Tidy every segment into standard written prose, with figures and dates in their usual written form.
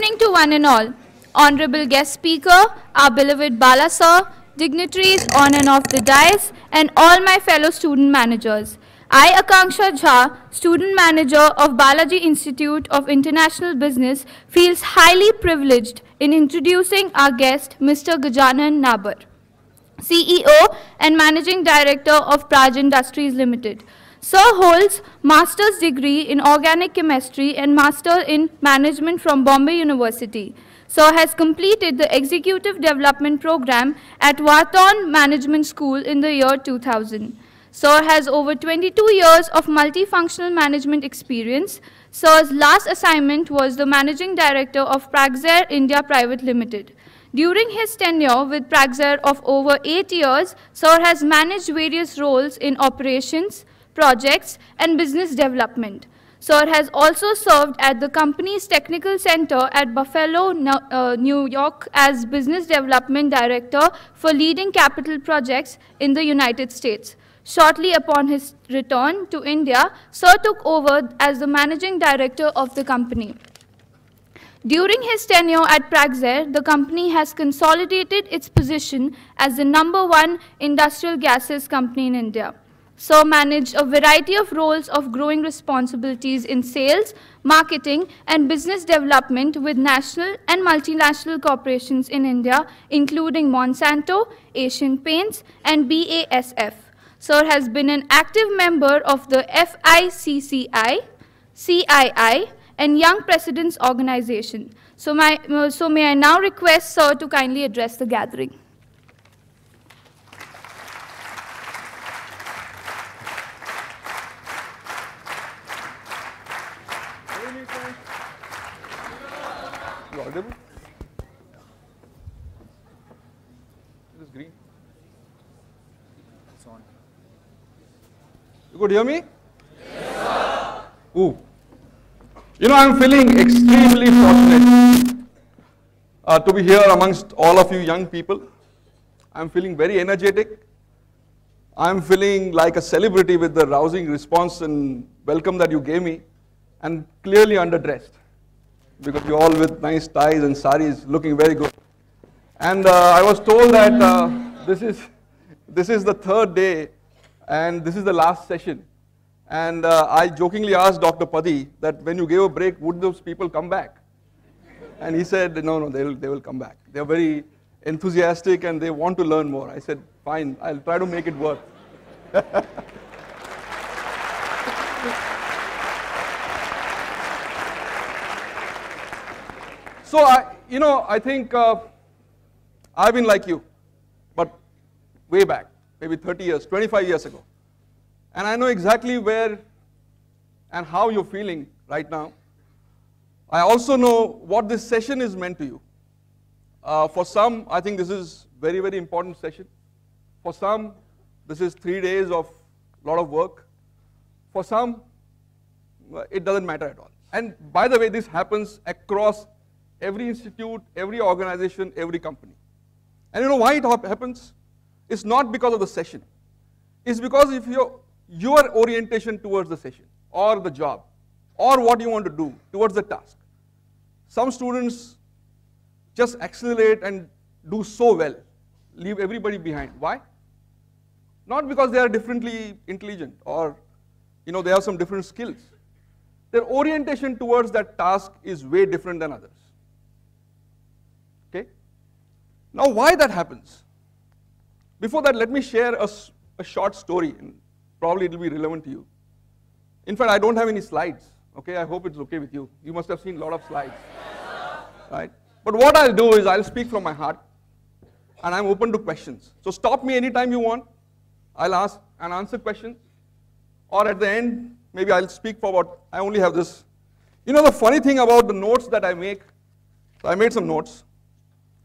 Good evening to one and all. Honorable guest speaker, our beloved Bala sir, dignitaries on and off the dais, and all my fellow student managers. I, Akanksha Jha, student manager of Balaji Institute of International Business, feels highly privileged in introducing our guest, Mr. Gajanan Nabar, CEO and Managing Director of Praj Industries Limited. Sir holds master's degree in organic chemistry and master in management from Bombay University. Sir has completed the executive development program at Wharton Management School in the year 2000. Sir has over 22 years of multifunctional management experience. Sir's last assignment was the managing director of Praj India Private Limited. During his tenure with Praj of over 8 years, Sir has managed various roles in operations, projects, and business development. Sir has also served at the company's technical center at Buffalo, New York as Business Development Director for leading capital projects in the United States. Shortly upon his return to India, Sir took over as the Managing Director of the company. During his tenure at Praj, the company has consolidated its position as the #1 industrial gases company in India. Sir managed a variety of roles of growing responsibilities in sales, marketing, and business development with national and multinational corporations in India, including Monsanto, Asian Paints, and BASF. Sir has been an active member of the FICCI, CII, and Young Presidents Organization. So may I now request Sir to kindly address the gathering. Audible? It is green. It's on. You could hear me? Yes, sir. Ooh. You know, I'm feeling extremely fortunate to be here amongst all of you young people. I'm feeling very energetic. I'm feeling like a celebrity with the rousing response and welcome that you gave me, and clearly underdressed, because you're all with nice ties and saris, looking very good. And I was told that this is the third day and this is the last session. And I jokingly asked Dr. Padi that when you gave a break, would those people come back? And he said, no, they will come back. They're very enthusiastic and they want to learn more. I said, fine, I'll try to make it work. So, I think I've been like you, but way back, maybe 30 years, 25 years ago. And I know exactly where and how you're feeling right now. I also know what this session is meant to you. For some, I think this is very, very important session. For some, this is 3 days of a lot of work. For some, it doesn't matter at all. And by the way, this happens across every institute, every organization, every company. And you know why it happens? It's not because of the session. It's because if your orientation towards the session or the job or what you want to do towards the task. Some students just accelerate and do so well, leave everybody behind. Why? Not because they are differently intelligent or they have some different skills. Their orientation towards that task is way different than others. Okay? Now why that happens? Before that, let me share a short story, and probably it will be relevant to you. In fact, I don't have any slides. Okay, I hope it's okay with you. You must have seen a lot of slides. Right? But what I'll do is I'll speak from my heart, and I'm open to questions. So stop me anytime you want. I'll ask and answer questions. Or at the end, maybe I'll speak for what I only have this. You know the funny thing about the notes that I make, so I made some notes.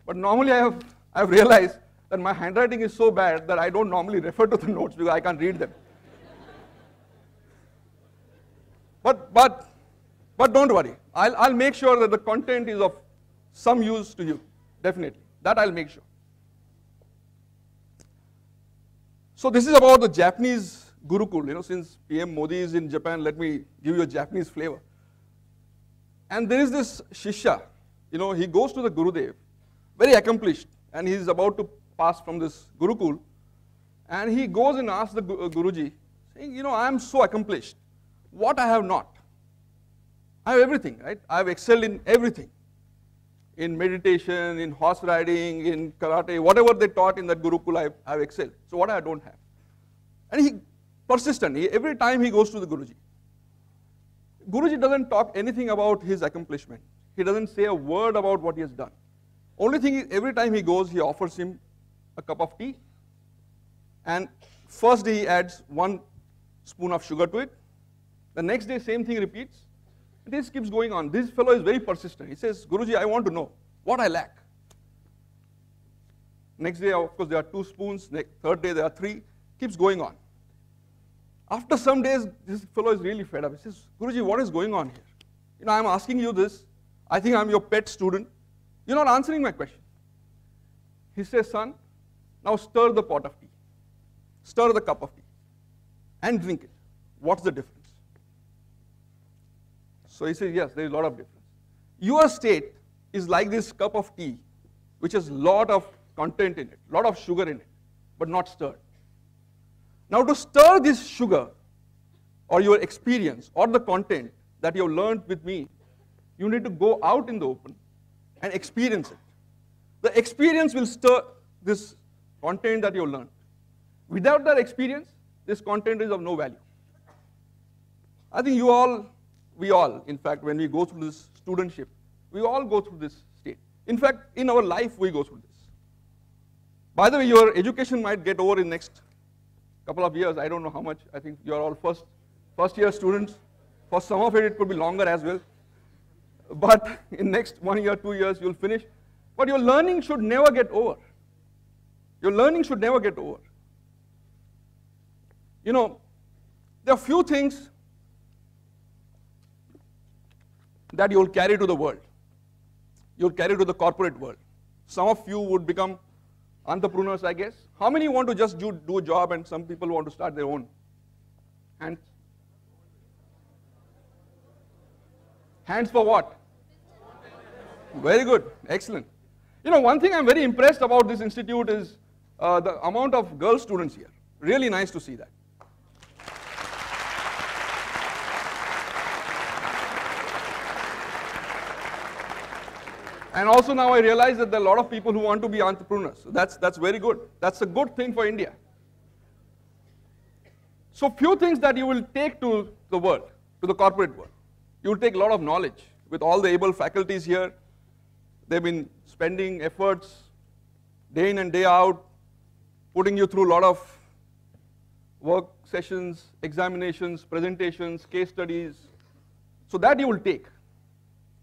But normally I've realized that my handwriting is so bad that I don't normally refer to the notes because I can't read them. But don't worry. I'll make sure that the content is of some use to you. Definitely. That I'll make sure. So this is about the Japanese Gurukul. Since PM Modi is in Japan, let me give you a Japanese flavor. And there is this Shishya, he goes to the Gurudev, very accomplished, and he's about to pass from this Gurukul, and he goes and asks the Guruji, saying, I am so accomplished, what I have not? I have everything, right? I have excelled in everything. In meditation, in horse riding, in karate, whatever they taught in that Gurukul, I have excelled. So what I don't have? And he persistent, every time he goes to the Guruji. Guruji doesn't talk anything about his accomplishment. He doesn't say a word about what he has done. Only thing is, every time he goes, he offers him a cup of tea. And first day he adds 1 spoon of sugar to it. The next day, same thing repeats. This keeps going on. This fellow is very persistent. He says, Guruji, I want to know what I lack. Next day, of course, there are 2 spoons. Third day, there are 3. Keeps going on. After some days, this fellow is really fed up. He says, Guruji, what is going on here? I'm asking you this. I think I'm your pet student. You're not answering my question. He says, son, now stir the pot of tea. Stir the cup of tea and drink it. What's the difference? So he says, yes, there is a lot of difference. Your state is like this cup of tea, which has a lot of content in it, a lot of sugar in it, but not stirred. Now to stir this sugar, or your experience, or the content that you have learned with me, you need to go out in the open and experience it. The experience will stir this content that you have learned. Without that experience, this content is of no value. I think we all, in fact, when we go through this studentship, we all go through this state. In fact, in our life, we go through this. By the way, your education might get over in next couple of years. I don't know how much. I think you are all first year students. For some of it, it could be longer as well. But in next 1 year, 2 years, you'll finish. But your learning should never get over. Your learning should never get over. There are few things that you'll carry to the world. You'll carry to the corporate world. Some of you would become entrepreneurs, I guess. How many want to just do a job and some people want to start their own? Hands? Hands for what? Very good. Excellent. One thing I'm very impressed about this institute is the amount of girl students here. Really nice to see that. And also now I realize that there are a lot of people who want to be entrepreneurs. So that's very good. That's a good thing for India. So few things that you will take to the world, to the corporate world. You will take a lot of knowledge with all the able faculties here. They've been spending efforts day in and day out, putting you through a lot of work sessions, examinations, presentations, case studies. So that you will take,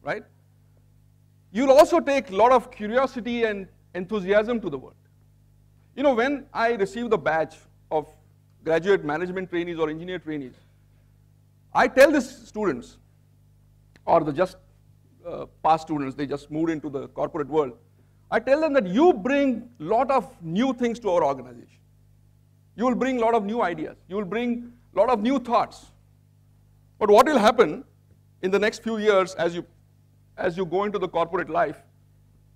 right? You'll also take a lot of curiosity and enthusiasm to the world. When I receive the badge of graduate management trainees or engineer trainees, I tell these students, or the just past students, they just moved into the corporate world, I tell them that you bring a lot of new things to our organization. You will bring a lot of new ideas. You will bring a lot of new thoughts. But what will happen in the next few years as you go into the corporate life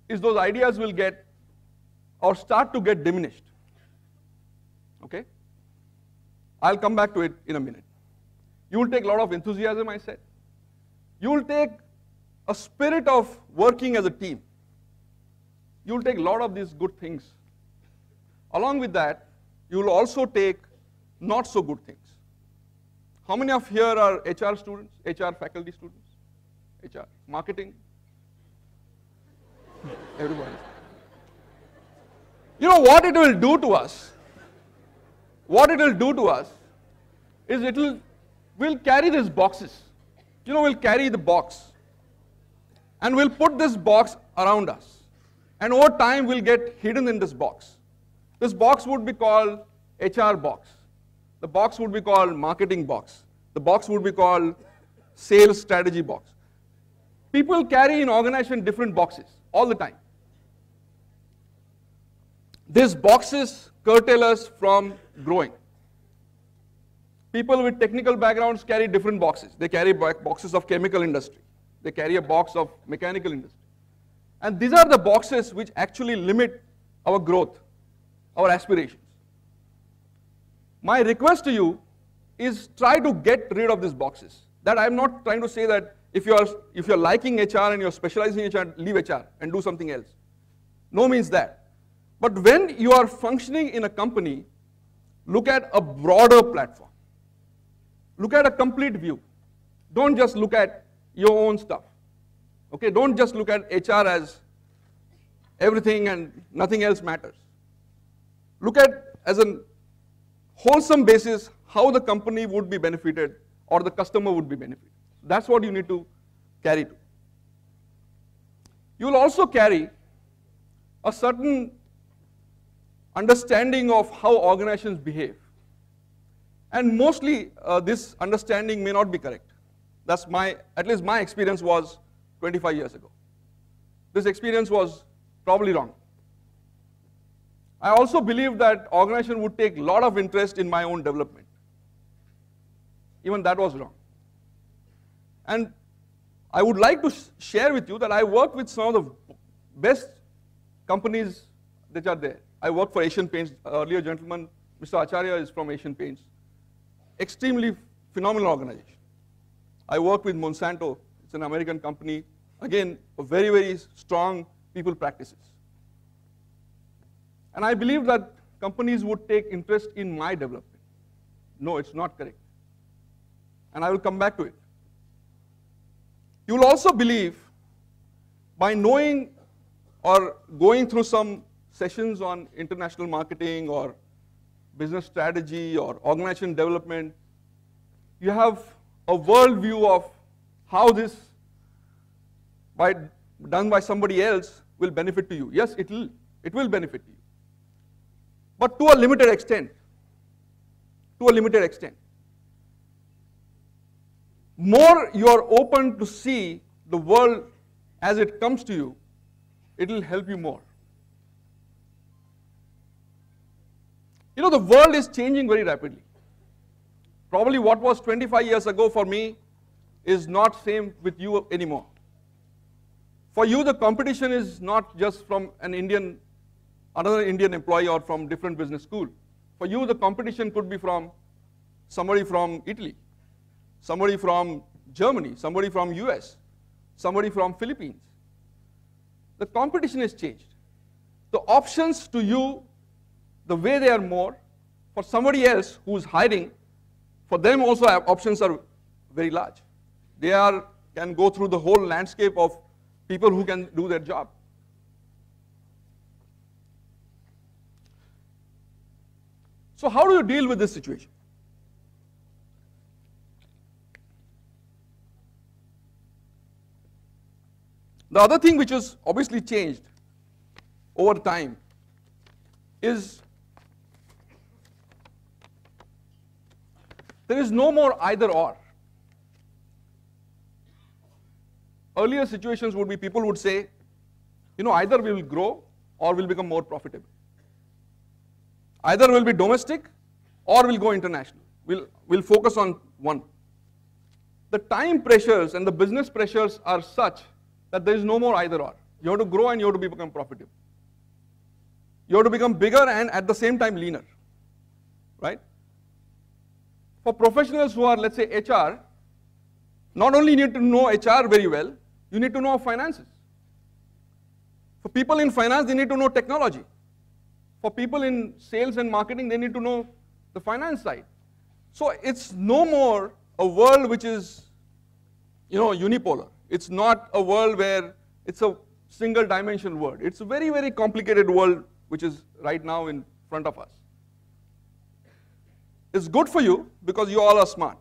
is those ideas will get or start to get diminished. Okay? I'll come back to it in a minute. You will take a lot of enthusiasm, I said. You will take a spirit of working as a team. You will take a lot of these good things. Along with that, you will also take not so good things. How many of here are HR students, HR faculty students? HR, marketing? Everybody. What it will do to us? What it will do to us is we'll carry these boxes. We'll carry the box. And we'll put this box around us. And over time, we'll get hidden in this box. This box would be called HR box. The box would be called marketing box. The box would be called sales strategy box. People carry in organization different boxes all the time. These boxes curtail us from growing. People with technical backgrounds carry different boxes. They carry boxes of chemical industry. They carry a box of mechanical industry. And these are the boxes which actually limit our growth, our aspirations. My request to you is try to get rid of these boxes. That I'm not trying to say that if you're liking HR and you're specializing in HR, leave HR and do something else. No means that. But when you are functioning in a company, look at a broader platform. Look at a complete view. Don't just look at your own stuff. Okay, don't just look at HR as everything and nothing else matters. Look at as a wholesome basis how the company would be benefited or the customer would be benefited. That's what you need to carry to. You will also carry a certain understanding of how organizations behave. And mostly this understanding may not be correct. That's at least my experience was 25 years ago. This experience was probably wrong. I also believe that organization would take a lot of interest in my own development. Even that was wrong. And I would like to share with you that I work with some of the best companies that are there. I work for Asian Paints. Earlier gentleman, Mr. Acharya, is from Asian Paints. Extremely phenomenal organization. I work with Monsanto. It's an American company. Again, a very, very strong people practices. And I believe that companies would take interest in my development. No, it's not correct. And I will come back to it. You will also believe by knowing or going through some sessions on international marketing or business strategy or organization development, you have a world view of how this done by somebody else will benefit to you. Yes, it will benefit you. But to a limited extent. To a limited extent. More you are open to see the world as it comes to you, it will help you more. You know, the world is changing very rapidly. Probably what was 25 years ago for me is not same with you anymore. For you, the competition is not just from another Indian employee or from different business school. For you, the competition could be from somebody from Italy, somebody from Germany, somebody from US, somebody from Philippines. The competition has changed. The options to you, the way they are more, for somebody else who's hiring, for them also options are very large. They can go through the whole landscape of people who can do their job. So how do you deal with this situation? The other thing which has obviously changed over time is there is no more either or. Earlier situations would be people would say, you know, either we will grow or we'll become more profitable. Either we'll be domestic or we'll go international. We'll focus on one. The time pressures and the business pressures are such that there is no more either or. You have to grow and you have to become profitable. You have to become bigger and at the same time leaner, right? For professionals who are, let's say, HR, not only need to know HR very well, you need to know finances. For people in finance, they need to know technology. For people in sales and marketing, they need to know the finance side. So it's no more a world which is, you know, unipolar. It's not a world where it's a single dimension world. It's a very, very complicated world which is right now in front of us. It's good for you because you all are smart.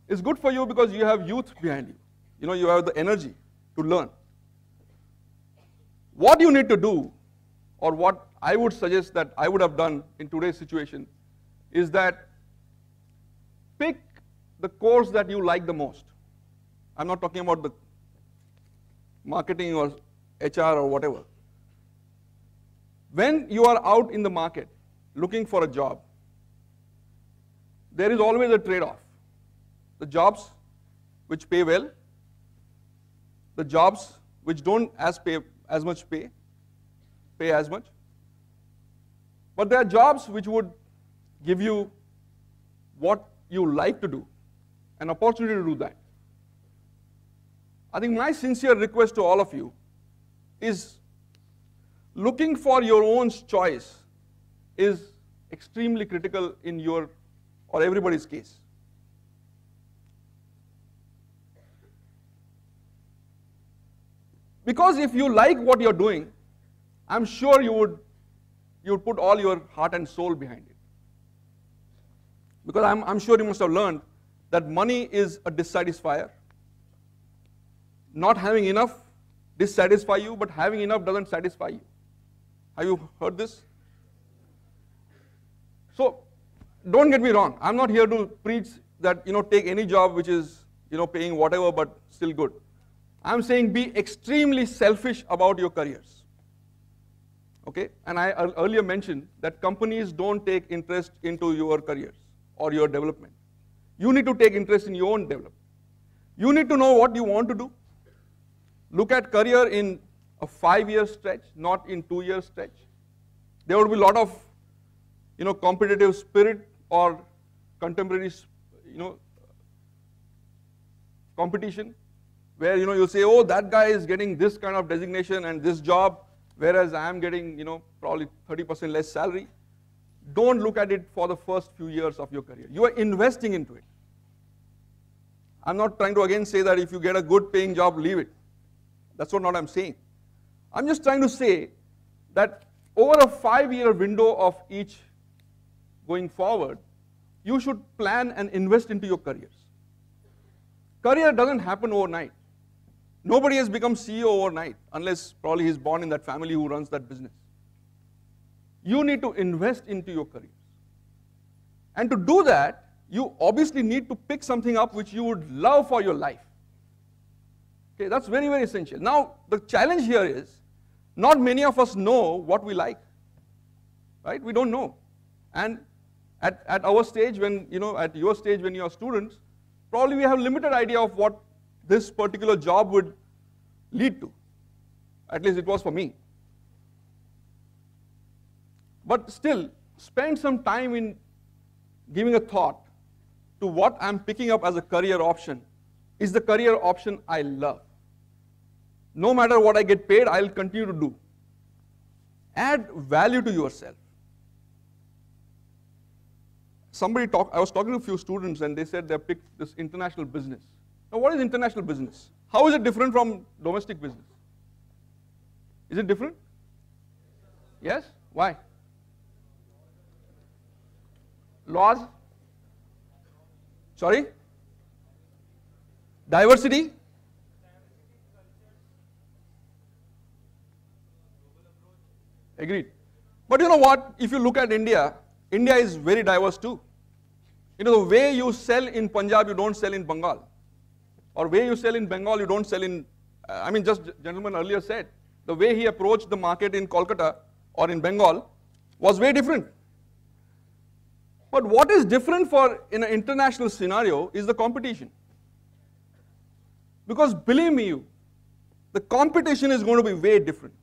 It's good for you because you have youth behind you. You know, you have the energy to learn. What you need to do, or what I would suggest that I would have done in today's situation, is that pick the course that you like the most. I'm not talking about the marketing or HR or whatever. When you are out in the market looking for a job, there is always a trade-off. The jobs which pay well, the jobs which don't pay as much pay as much. But there are jobs which would give you what you like to do, an opportunity to do that. I think my sincere request to all of you is looking for your own choice is extremely critical in your or everybody's case. Because if you like what you're doing, I'm sure you would put all your heart and soul behind it. Because I'm sure you must have learned that money is a dissatisfier. Not having enough dissatisfy you, but having enough doesn't satisfy you. Have you heard this? So don't get me wrong. I'm not here to preach that take any job which is paying whatever but still good. I'm saying be extremely selfish about your careers. Okay? And I earlier mentioned that companies don't take interest into your careers or your development. You need to take interest in your own development. You need to know what you want to do. Look at career in a 5-year stretch, not in 2-year stretch. There would be a lot of competitive spirit or contemporary competition where you'll say, oh, that guy is getting this kind of designation and this job, whereas I am getting probably 30% less salary. Don't look at it for the first few years of your career. You are investing into it. I'm not trying to again say that if you get a good paying job, leave it. That's not what I'm saying. I'm just trying to say that over a 5-year window of each going forward, you should plan and invest into your careers. Career doesn't happen overnight. Nobody has become CEO overnight, unless probably he's born in that family who runs that business. You need to invest into your careers. And to do that, you obviously need to pick something up which you would love for your life. Okay, that's very, very essential. Now, the challenge here is, not many of us know what we like. Right? We don't know. And at our stage, at your stage when you are students, probably we have limited idea of what this particular job would lead to. At least it was for me. But still, spend some time in giving a thought to what I'm picking up as a career option. Is the career option I love? No matter what I get paid, I'll continue to do. Add value to yourself. I was talking to a few students and they said they picked this international business. Now what is international business? How is it different from domestic business? Is it different? Yes? Why? Laws? Sorry? Diversity? Agreed. But you know what? If you look at India, India is very diverse too. The way you sell in Punjab, you don't sell in Bengal. Or way you sell in Bengal, you don't sell in, just gentleman earlier said, the way he approached the market in Kolkata or in Bengal was very different. But what is different in an international scenario is the competition. Because believe me, the competition is going to be way different.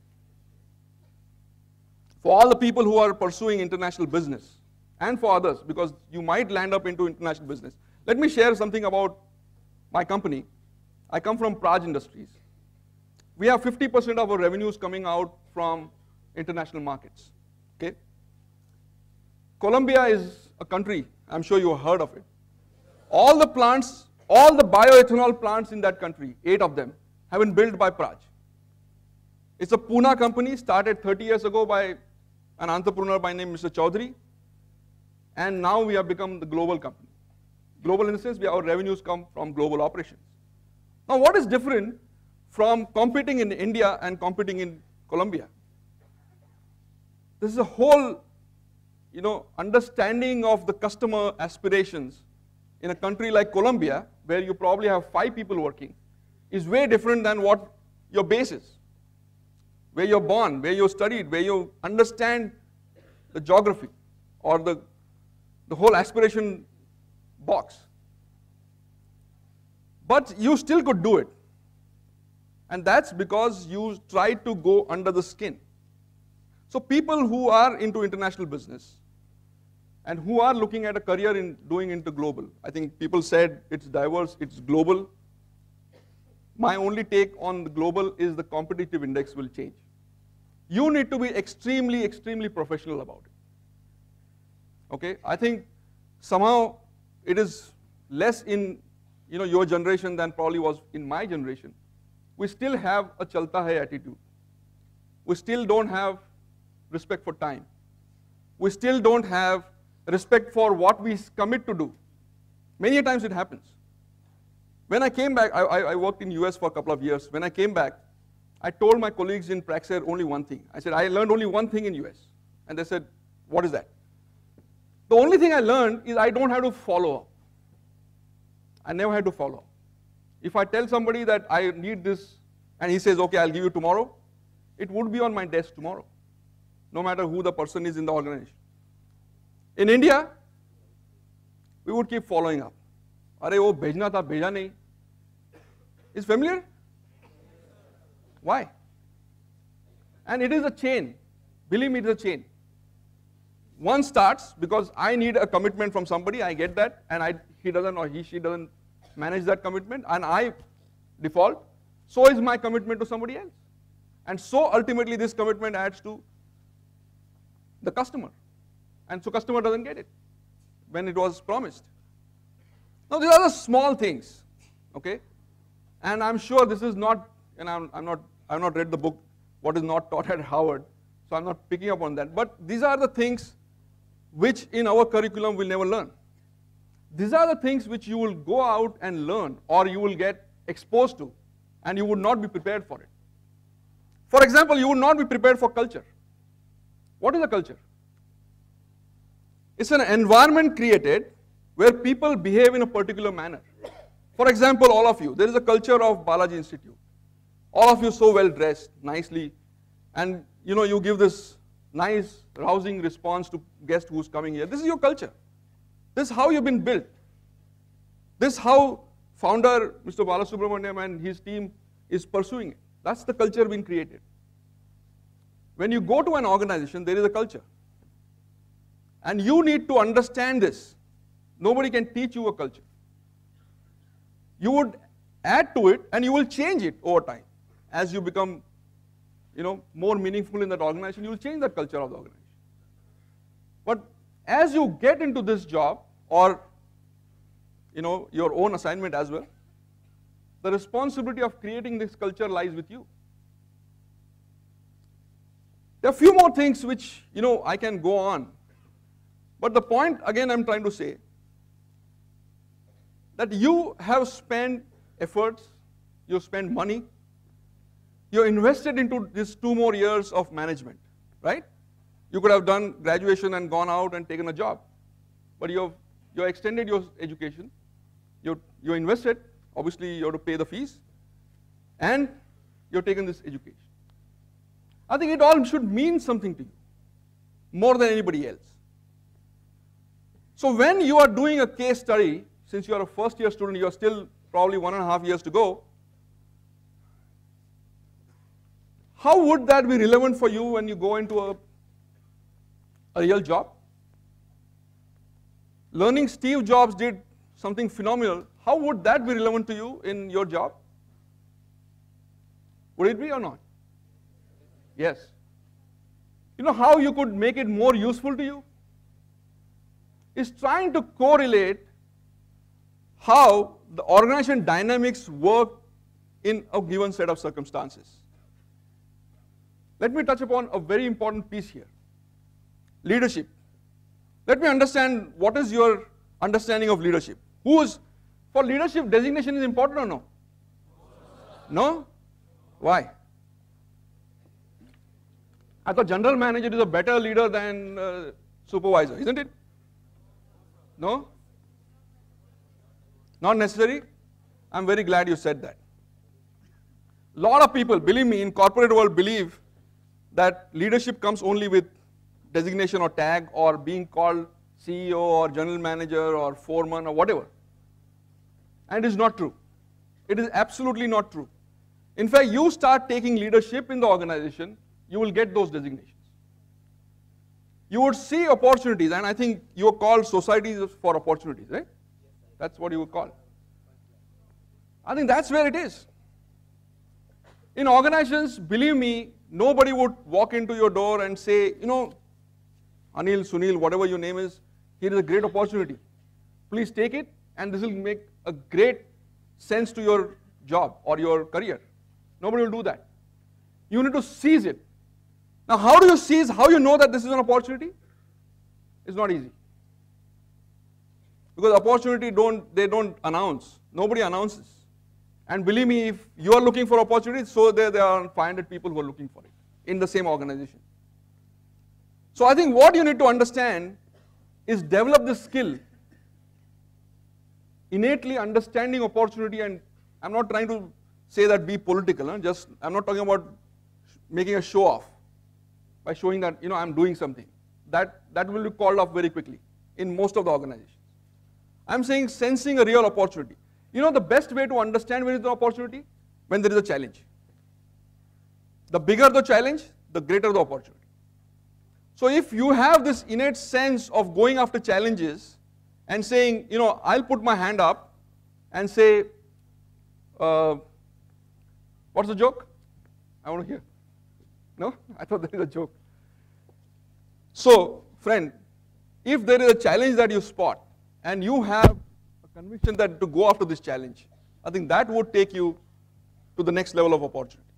For all the people who are pursuing international business, and for others, because you might land up into international business. Let me share something about my company. I come from Praj Industries. We have 50% of our revenues coming out from international markets. Okay? Colombia is a country, I'm sure you have heard of it. All the plants, all the bioethanol plants in that country, 8 of them, have been built by Praj. It's a Pune company, started 30 years ago by an entrepreneur by name Mr. Chaudhary, and now we have become the global company. Global in the sense our revenues come from global operations. Now what is different from competing in India and competing in Colombia? This is a whole understanding of the customer aspirations in a country like Colombia, where you probably have 5 people working, is way different than what your base is. Where you're born, where you studied, where you understand the geography or the whole aspiration box. But you still could do it. And that's because you try to go under the skin. So people who are into international business and who are looking at a career in doing into global, I think people said it's diverse, it's global. My only take on the global is the competitive index will change. You need to be extremely, extremely professional about it. Okay, I think somehow it is less in your generation than probably was in my generation. We still have a chalta hai attitude. We still don't have respect for time. We still don't have respect for what we commit to do. Many times it happens. When I came back, I worked in US for a couple of years. When I came back, I told my colleagues in Praxair only one thing. I said, I learned only one thing in US. And they said, what is that? The only thing I learned is I don't have to follow up. I never had to follow up. If I tell somebody that I need this, and he says, okay, I'll give you tomorrow, it would be on my desk tomorrow, no matter who the person is in the organization. In India, we would keep following up. Are wo bhejna tha, bheja nahi. Is familiar? Why? And it is a chain. Believe me, it is a chain. One starts because I need a commitment from somebody, I get that, and he doesn't or she doesn't manage that commitment, and I default. So is my commitment to somebody else. And so ultimately this commitment adds to the customer. And so customer doesn't get it when it was promised. Now these are the small things, okay? And I'm sure this is not, and I've not read the book, What is Not Taught at Harvard, so I'm not picking up on that. But these are the things which in our curriculum we'll never learn. These are the things which you will go out and learn, or you will get exposed to, and you would not be prepared for it. For example, you would not be prepared for culture. What is a culture? It's an environment created where people behave in a particular manner. For example, all of you, there is a culture of Balaji Institute. All of you so well dressed, nicely, and you give this nice, rousing response to guest who's coming here. This is your culture. This is how you've been built. This is how founder Mr. Balasubramaniam and his team is pursuing it. That's the culture being created. When you go to an organization, there is a culture. And you need to understand this. Nobody can teach you a culture. You would add to it and you will change it over time. As you become more meaningful in that organization, you will change the culture of the organization. But as you get into this job, or your own assignment as well, the responsibility of creating this culture lies with you. There are a few more things which I can go on, but the point again I'm trying to say that you have spent efforts, you spent money, you invested into these 2 more years of management, right? You could have done graduation and gone out and taken a job, but you extended your education, you invested, obviously you have to pay the fees, and you've taken this education. I think it all should mean something to you, more than anybody else. So when you are doing a case study, since you are a first year student, you are still probably 1.5 years to go, how would that be relevant for you when you go into a real job? Learning Steve Jobs did something phenomenal, how would that be relevant to you in your job? Would it be or not? Yes. You know how you could make it more useful to you? Is trying to correlate how the organization dynamics work in a given set of circumstances. Let me touch upon a very important piece here. Leadership. Let me understand what is your understanding of leadership. For leadership, designation is important or no? No? Why? I thought general manager is a better leader than supervisor, isn't it? No? Not necessary? I'm very glad you said that. A lot of people, believe me, in corporate world believe that leadership comes only with designation or tag or being called CEO or general manager or foreman or whatever. And it is not true. It is absolutely not true. In fact, you start taking leadership in the organization, you will get those designations. You would see opportunities, and I think you are called societies for opportunities, right? That's what you would call. I think that's where it is. In organizations, believe me, nobody would walk into your door and say, you know, Anil, Sunil, whatever your name is, here is a great opportunity. Please take it, and this will make a great sense to your job or your career. Nobody will do that. You need to seize it. Now, how do you seize, how you know that this is an opportunity? It's not easy. Because opportunity they don't announce. Nobody announces. And believe me, if you are looking for opportunities, so there are 500 people who are looking for it in the same organization. So I think what you need to understand is develop this skill, innately understanding opportunity, and I'm not trying to say that be political, I'm not talking about making a show off by showing that, you know, I'm doing something. That will be called off very quickly in most of the organizations. I'm saying sensing a real opportunity. You know the best way to understand where is the opportunity? When there is a challenge. The bigger the challenge, the greater the opportunity. So if you have this innate sense of going after challenges and saying, you know, I'll put my hand up and say, what's the joke? I want to hear. No? I thought there is a joke. So, friend, if there is a challenge that you spot and you have a conviction that to go after this challenge, I think that would take you to the next level of opportunity.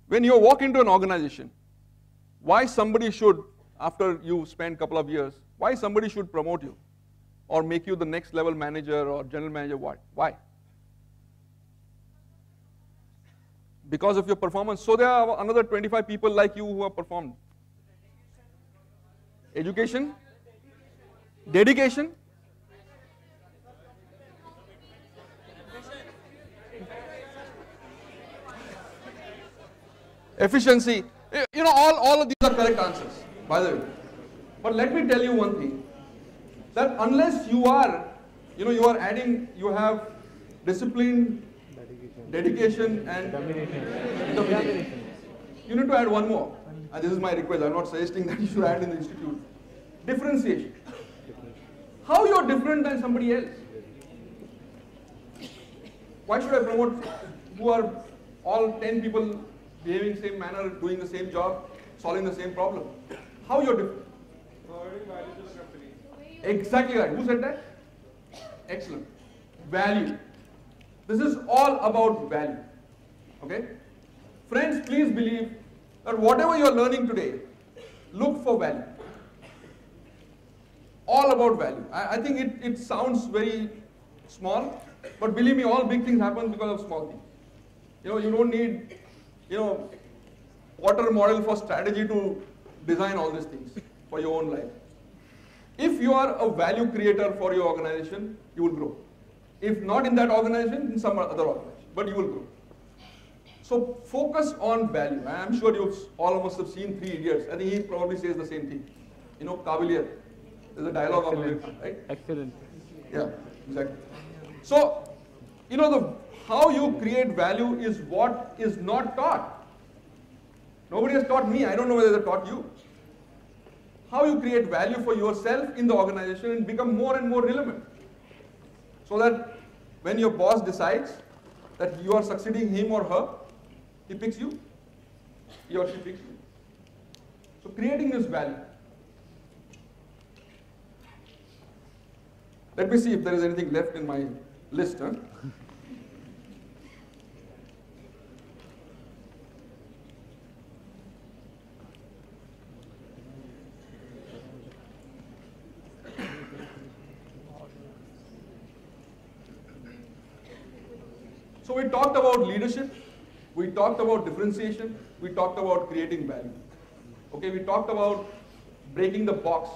When you walk into an organization, why somebody should, after you spend a couple of years, why somebody should promote you or make you the next level manager or general manager? Why? Because of your performance. So there are another 25 people like you who have performed. Education? Dedication? Efficiency. You know, all of these are correct answers, by the way. But let me tell you one thing, that unless you are, you know, you have discipline, dedication and determination. You need to add one more. And this is my request. I'm not suggesting that you should add in the institute. Differentiation. How you are different than somebody else? Why should I promote who are all 10 people behaving same manner, doing the same job, solving the same problem? How you are different? Providing value to the company. Exactly right. Who said that? Excellent. Value. This is all about value. Okay? Friends, please believe that whatever you are learning today, look for value. All about value. I think it sounds very small, but believe me, all big things happen because of small things. You know, you don't need, you know, water model for strategy to design all these things for your own life. If you are a value creator for your organization, you will grow. If not in that organization, in some other organization, but you will grow. So focus on value. I am sure you all of us have seen 3 Idiots. I think he probably says the same thing. You know, Kavalier. There's a dialogue of Amir Khan, right? Excellent. Yeah, exactly. So, you know, how you create value is what is not taught. Nobody has taught me. I don't know whether they taught you. How you create value for yourself in the organization and become more and more relevant. So that when your boss decides that you are succeeding him or her, he picks you, he or she picks you. So creating this value. Let me see if there is anything left in my list. Huh? So we talked about leadership, we talked about differentiation, we talked about creating value. Okay, we talked about breaking the box.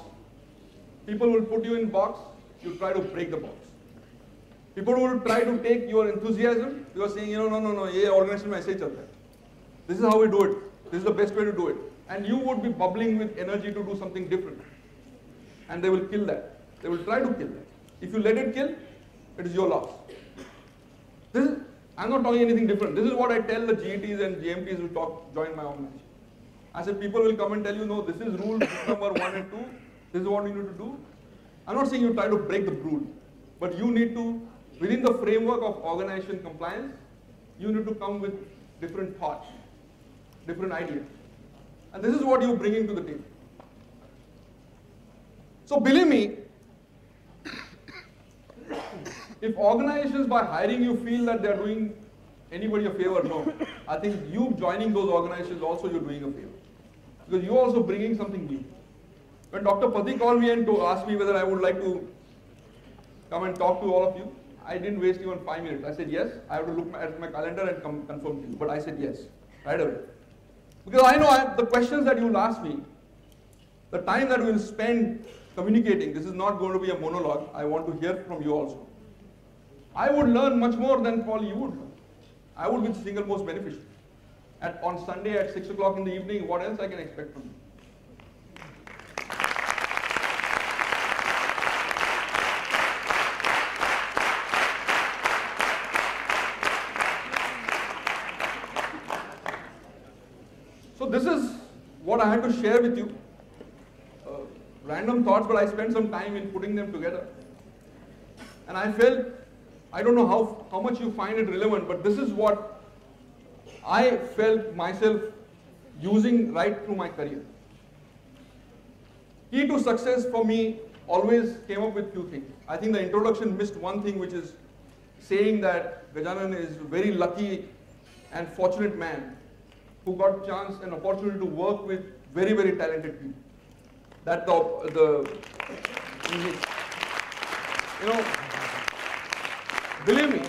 People will put you in box, you try to break the box. People will try to take your enthusiasm, you are saying, you know, no, ये organization में ऐसे ही चलता है. This is how we do it. This is the best way to do it. And you would be bubbling with energy to do something different. And they will kill that. They will try to kill that. If you let it kill, it is your loss. I'm not talking anything different. This is what I tell the GETs and GMTs who join my organization. I said, people will come and tell you, no, this is rule number 1 and 2. This is what you need to do. I'm not saying you try to break the rule, but you need to, within the framework of organization compliance, you need to come with different thoughts, different ideas. And this is what you're bringing to the table. So believe me, if organizations by hiring you feel that they're doing anybody a favor, no. I think you joining those organizations also you're doing a favor. Because you're also bringing something new. When Dr. Pati called me and asked me whether I would like to come and talk to all of you, I didn't waste even 5 minutes. I said yes. I have to look at my calendar and confirm to you. But I said yes, right away. Because I know the questions that you'll ask me, the time that we'll spend communicating, this is not going to be a monologue. I want to hear from you also. I would learn much more than probably you would learn. I would be the single most beneficial. On Sunday at 6 o'clock in the evening, what else I can expect from you? So this is what I had to share with you. Random thoughts, but I spent some time in putting them together. And I felt, I don't know how much you find it relevant, but this is what I felt myself using right through my career. Key to success for me always came up with few things. I think the introduction missed one thing, which is saying that Gajanan is a very lucky and fortunate man who got a chance and opportunity to work with very, very talented people. That believe me,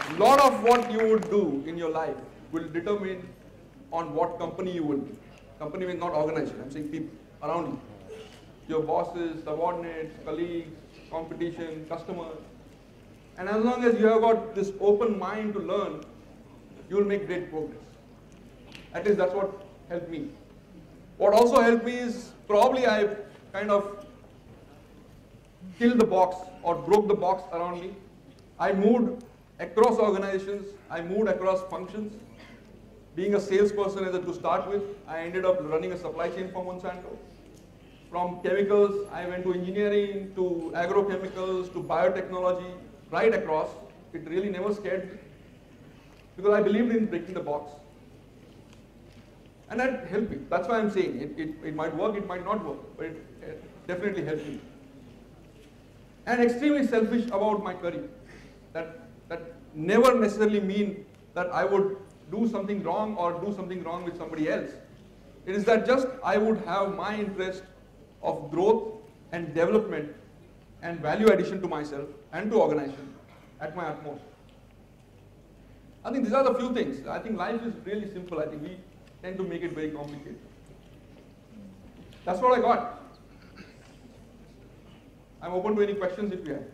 a lot of what you would do in your life will determine on what company you will be. Company means not organization, I'm saying people around you. Your bosses, subordinates, colleagues, competition, customers. And as long as you have got this open mind to learn, you will make great progress. At least that's what helped me. What also helped me is probably I kind of killed the box or broke the box around me. I moved across organizations, I moved across functions. Being a salesperson to start with, I ended up running a supply chain for Monsanto. From chemicals, I went to engineering, to agrochemicals, to biotechnology, right across. It really never scared me because I believed in breaking the box. And that helped me. That's why I'm saying it might work, it might not work, but it definitely helped me. And extremely selfish about my career. That never necessarily mean that I would do something wrong or do something wrong with somebody else. It is that just I would have my interest of growth and development and value addition to myself and to organization at my utmost. I think these are the few things. I think life is really simple. I think we tend to make it very complicated. That's what I got. I'm open to any questions if you have.